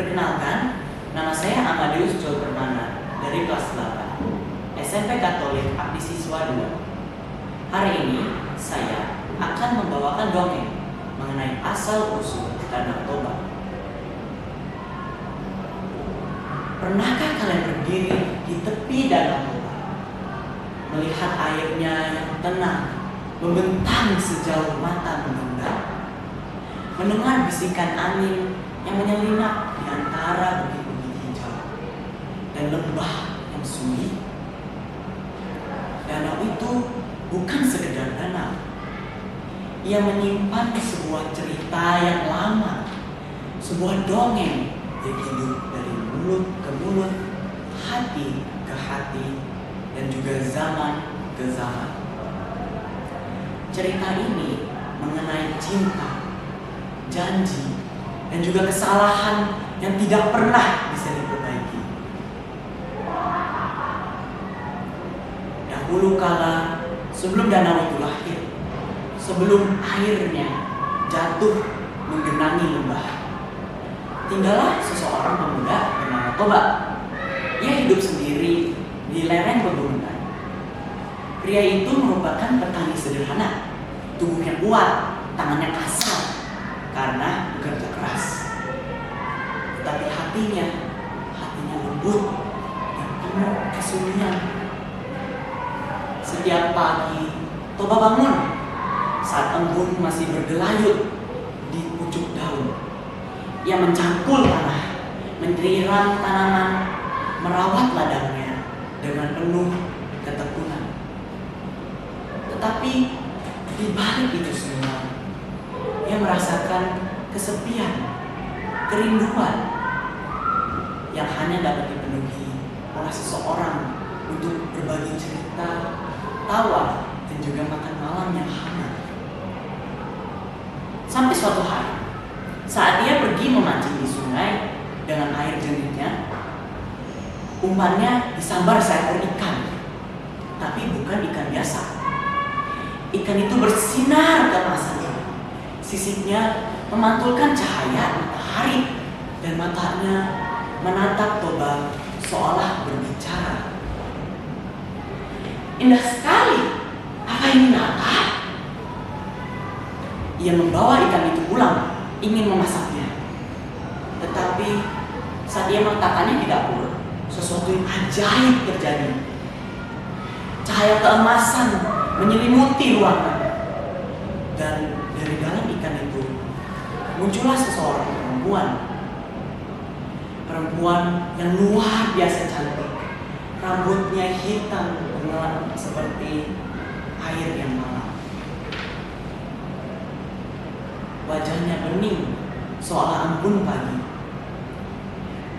Perkenalkan, nama saya Amadeus Joel Permana dari kelas 8 SMP Katolik Abdi Siswa 2. Hari ini saya akan membawakan dongeng mengenai asal-usul Danau Toba. Pernahkah kalian berdiri di tepi Danau Toba, melihat airnya yang tenang membentang sejauh mata memandang, mendengar bisikan angin yang menyelinap di antara bukit-bukit hijau dan lembah yang sunyi? Danau itu bukan sekedar danau. Ia menyimpan sebuah cerita yang lama, sebuah dongeng yang hidup dari mulut ke mulut, hati ke hati, dan juga zaman ke zaman. Cerita ini mengenai cinta, janji, dan juga kesalahan yang tidak pernah bisa diperbaiki. Dahulu kala, sebelum danau itu lahir, sebelum airnya jatuh menggenangi lembah, tinggallah seseorang pemuda bernama Toba. Ia hidup sendiri di lereng pegunungan. Pria itu merupakan petani sederhana, tubuhnya kuat, tangannya kasar karena bekerja keras. Tetapi hatinya lembut dan penuh kesunyian. Setiap pagi, Toba bangun saat embun masih bergelayut di pucuk daun. Ia mencangkul tanah, menyiram tanaman, merawat ladangnya dengan penuh ketekunan. Tetapi di balik itu semua, ia merasakan kesepian, kerinduan yang hanya dapat dipenuhi oleh seseorang untuk berbagi cerita, tawa, dan juga makan malam yang hangat. Sampai suatu hari, saat ia pergi memancing di sungai dengan air jernihnya, umpannya disambar seekor ikan, tapi bukan ikan biasa. Ikan itu bersinar keemasannya. Sisiknya memantulkan cahaya matahari dan matanya menatap Toba seolah berbicara. Indah sekali, apa ini nyata? Ia membawa ikan itu pulang, ingin memasaknya. Tetapi saat ia meletakkannya di dapur, sesuatu yang ajaib terjadi. Cahaya keemasan menyelimuti ruangan, dan dari dalam ikan itu muncullah seseorang perempuan yang luar biasa cantik. Rambutnya hitam bengawan seperti air yang malam. Wajahnya bening seolah embun pagi.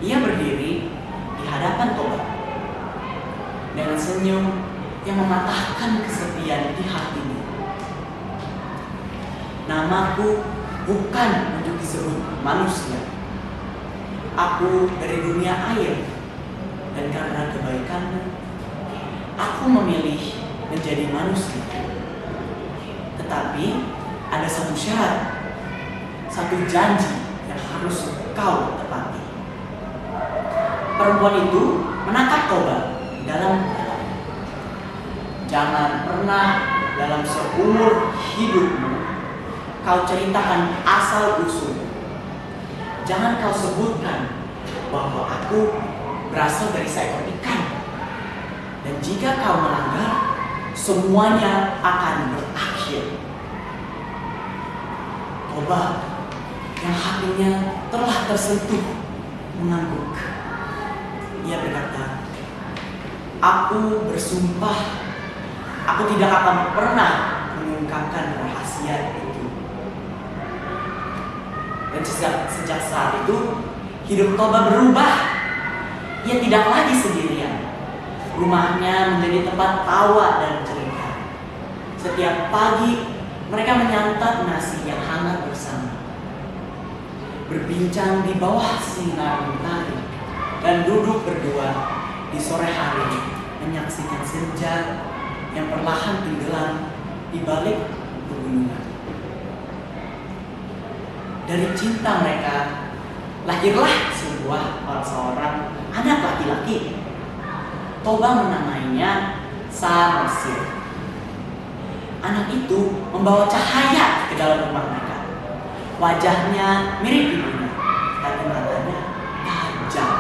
Ia berdiri di hadapan Toba dengan senyum yang mematahkan kesepian di hatinya. Namaku bukan untuk disebut manusia. Aku dari dunia air, dan karena kebaikanmu, aku memilih menjadi manusia. Tetapi ada satu syarat, satu janji yang harus kau tepati. Perempuan itu menatap Toba dalam. Jangan pernah dalam seumur hidupmu kau ceritakan asal-usul. Jangan kau sebutkan bahwa aku berasal dari seekor ikan. Dan jika kau melanggar, semuanya akan berakhir. Toba yang hatinya telah tersentuh mengangguk. Ia berkata, aku bersumpah, aku tidak akan pernah mengungkapkan rahasia itu. Dan sejak saat itu, hidup Toba berubah. Ia tidak lagi sendirian. Rumahnya menjadi tempat tawa dan cerita. Setiap pagi, mereka menyantap nasi yang hangat bersama, berbincang di bawah sinar mentari, dan duduk berdua di sore hari menyaksikan senja yang perlahan tenggelam di balik pegunungan. Dari cinta mereka lahirlah seorang anak laki-laki. Toba menamainya Samosir. Anak itu membawa cahaya ke dalam rumah mereka. Wajahnya mirip ibunya, tapi matanya tajam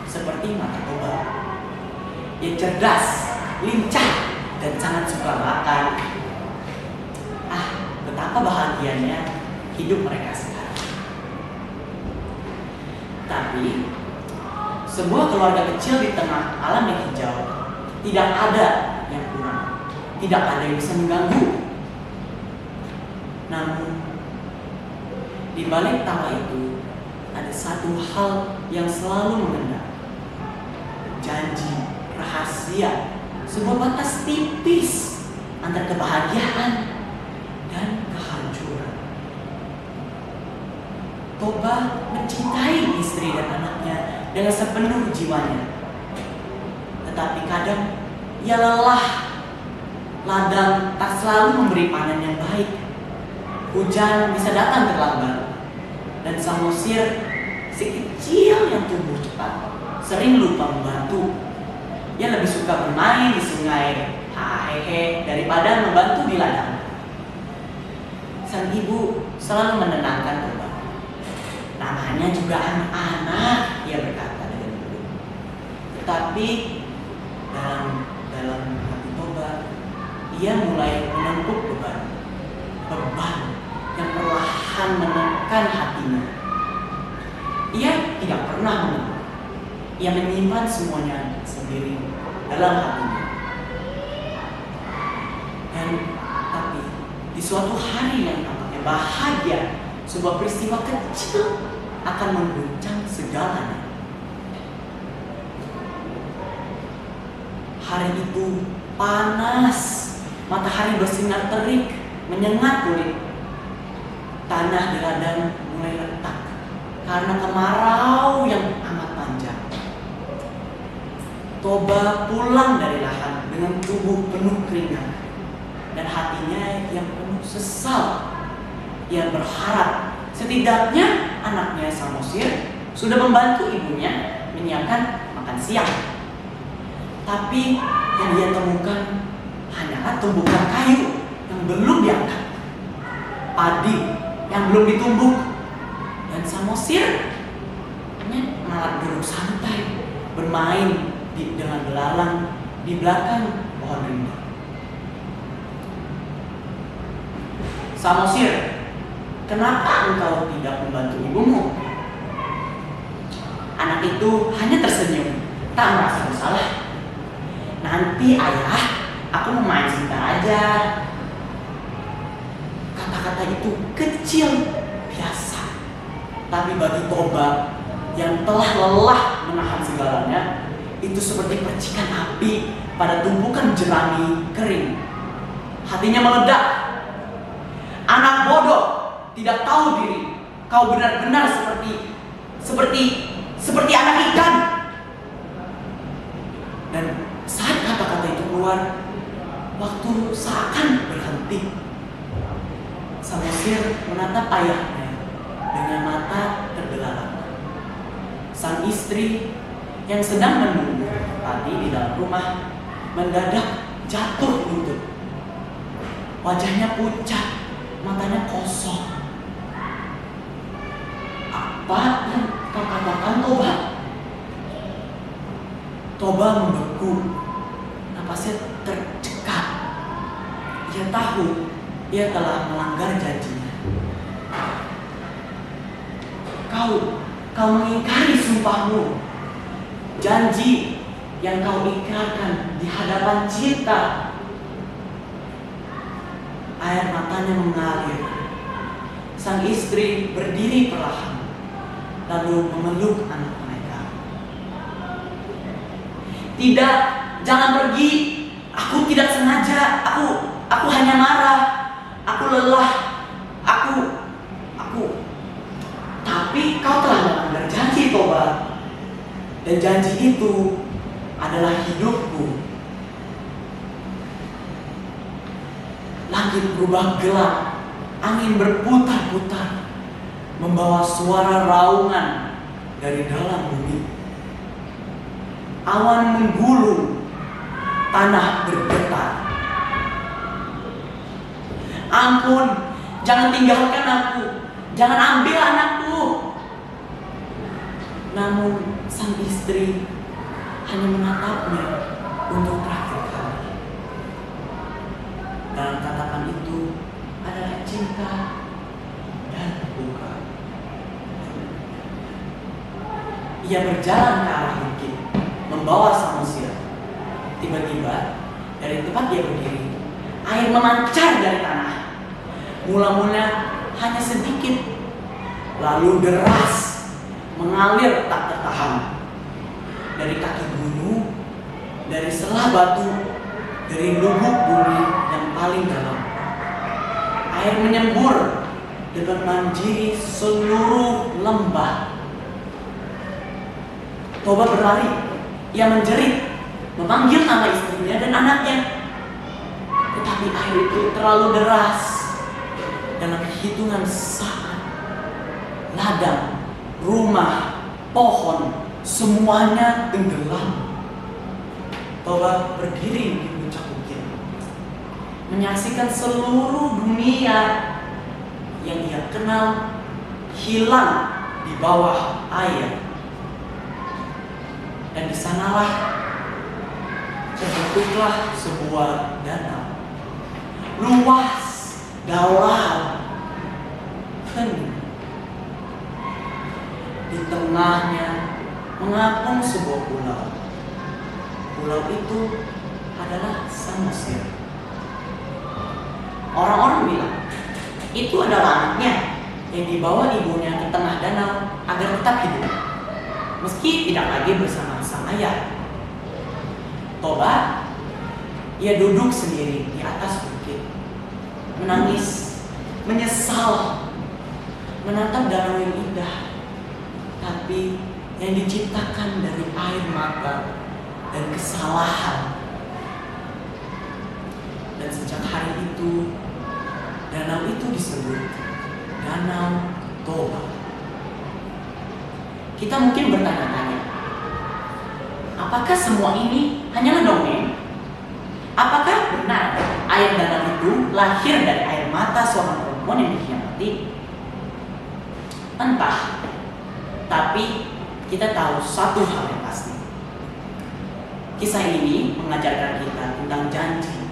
seperti mata Toba. Ia cerdas, lincah, dan sangat suka makan. Betapa bahagianya hidup mereka sekarang. Tapi sebuah keluarga kecil di tengah alam yang hijau, tidak ada yang kurang, tidak ada yang bisa mengganggu. Namun di balik tawa itu ada satu hal yang selalu mengendap. Janji, rahasia, sebuah batas tipis antara kebahagiaan dan kehancuran. Toba mencintai istri dan anaknya dengan sepenuh jiwanya. Tetapi kadang ia lelah. Ladang tak selalu memberi panen yang baik. Hujan bisa datang terlambat. Dan Samosir, si kecil yang tumbuh cepat, sering lupa membantu. Ia lebih suka bermain di sungai, hahehe, daripada membantu di ladang. Sang ibu selalu menenangkan Toba. Namanya juga anak-anak, ia berkata dengan lembut. Tetapi dalam hati Toba, ia mulai menumpuk beban yang perlahan menekan hatinya. Ia tidak pernah mengeluh. Ia menyimpan semuanya sendiri dalam hatinya. Tapi di suatu hari yang tampaknya bahagia, sebuah peristiwa kecil akan mengguncang segalanya. Hari itu panas, matahari bersinar terik, menyengat kulit. Tanah di ladang mulai retak karena kemarau yang amat panjang. Toba pulang dari lahan dengan tubuh penuh keringat dan hatinya yang penuh sesal. Ia berharap setidaknya anaknya Samosir sudah membantu ibunya menyiapkan makan siang. Tapi yang dia temukan hanyalah tumbukan kayu yang belum diangkat, padi yang belum ditumbuk, dan Samosir malah duduk santai bermain dengan belalang di belakang pohon rindang. Samosir, kenapa engkau tidak membantu ibumu? Anak itu hanya tersenyum, tak merasa bersalah. Nanti ayah, aku mau main sebentar aja. Kata-kata itu kecil, biasa. Tapi bagi Toba yang telah lelah menahan segalanya, itu seperti percikan api pada tumpukan jerami kering. Hatinya meledak. Anak bodoh, tidak tahu diri. Kau benar-benar seperti anak ikan. Dan saat kata-kata itu keluar, waktu seakan berhenti. Samosir menatap ayahnya dengan mata terbelalak. Sang istri yang sedang menunggu tadi di dalam rumah mendadak jatuh lutut. Wajahnya pucat, matanya kosong. Apa yang kau katakan, Toba? Toba membeku, napasnya tercekat. Ia tahu ia telah melanggar janjinya. Kau mengingkari sumpahmu, janji yang kau ikrarkan di hadapan cinta. Air matanya mengalir. Sang istri berdiri perlahan, lalu memeluk anak mereka. Tidak, jangan pergi. Aku tidak sengaja. Aku hanya marah. Aku lelah. Tapi kau telah melanggar janji, Toba. Dan janji itu adalah hidupku. Langit berubah gelap, angin berputar-putar, membawa suara raungan dari dalam bumi. Awan menggulung, tanah bergetar. Ampun, jangan tinggalkan aku, jangan ambil anakku. Namun sang istri hanya menatapnya untuk terakhir kali. Dalam tatapan itu adalah cinta dan duka. Ia berjalan ke arah bukit, membawa sang Uzziel. Tiba-tiba dari tempat dia berdiri, air memancar dari tanah. Mula-mula hanya sedikit, lalu deras, mengalir tak tertahan. Dari kaki gunung, dari selah batu, dari lubuk bumi yang paling dalam. Air menyembur dan membanjiri seluruh lembah. Toba berlari, ia menjerit, memanggil nama istrinya dan anaknya. Tetapi air itu terlalu deras. Dalam hitungan saat, ladang, rumah, pohon, semuanya tenggelam. Toba berdiri di puncak bukit, menyaksikan seluruh dunia yang ia kenal hilang di bawah air. Dan di sanalah terbentuklah sebuah danau luas, dalam, hening. Di tengahnya mengapung sebuah pulau. Pulau itu adalah Samosir. Orang-orang bilang itu adalah anaknya yang dibawa ibunya ke tengah danau agar tetap hidup, meski tidak lagi bersama sang ayah. Toba, ia duduk sendiri di atas bukit, menangis, menyesal, menatap danau yang indah, tapi yang diciptakan dari air mata dan kesalahan. Dan sejak hari itu, danau itu disebut Danau Toba. Kita mungkin bertanya-tanya, apakah semua ini hanyalah dongeng? Apakah benar air danau itu lahir dari air mata seorang perempuan yang dikhianati? Entah. Tapi kita tahu satu hal yang pasti. Kisah ini mengajarkan kita tentang janji,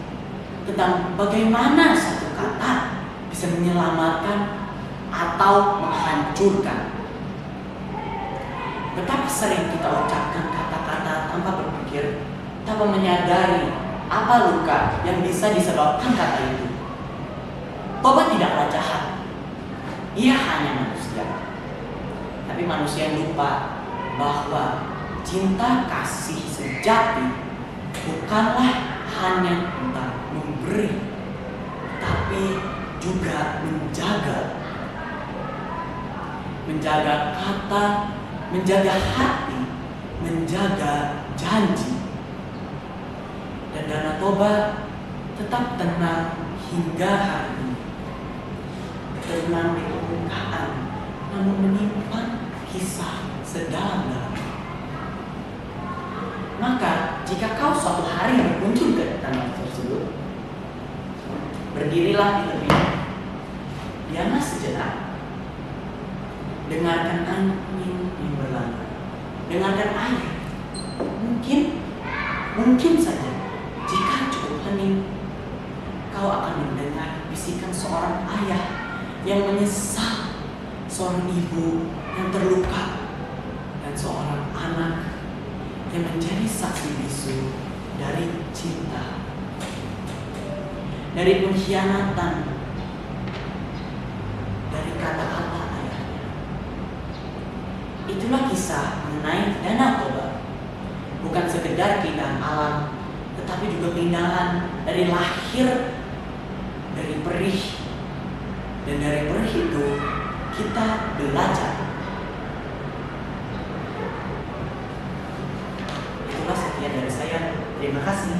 tentang bagaimana satu kata bisa menyelamatkan atau menghancurkan. Betapa sering kita ucapkan kata-kata tanpa berpikir, tanpa menyadari apa luka yang bisa disebabkan kata itu. Toba tidaklah jahat. Ia hanya manusia. Tapi manusia yang lupa bahwa cinta kasih sejati bukanlah hanya tentang memberi, tapi juga menjaga. Menjaga kata, menjaga hati, menjaga janji. Dan Danau Toba tetap tenang hingga hari ini. Tenang di permukaan, namun menyimpan kisah sedalam-dalam. Maka jika kau suatu hari berkunjung ke danau tersebut, berdirilah di tepinya, diamlah sejenak, dengarkan angin yang berlalu, dengarkan air. Mungkin saja jika cukup hening, kau akan mendengar bisikan seorang ayah yang menyesal, seorang ibu yang terluka, dan seorang anak yang menjadi saksi bisu dari cinta, dari pengkhianatan, dari kata-kata ayahnya. Itulah kisah mengenai Danau Toba. Bukan sekedar keindahan alam, tetapi juga keindahan dari lahir dari perih. Dan dari perih itu kita belajar. Itulah sekian dari saya. Terima kasih.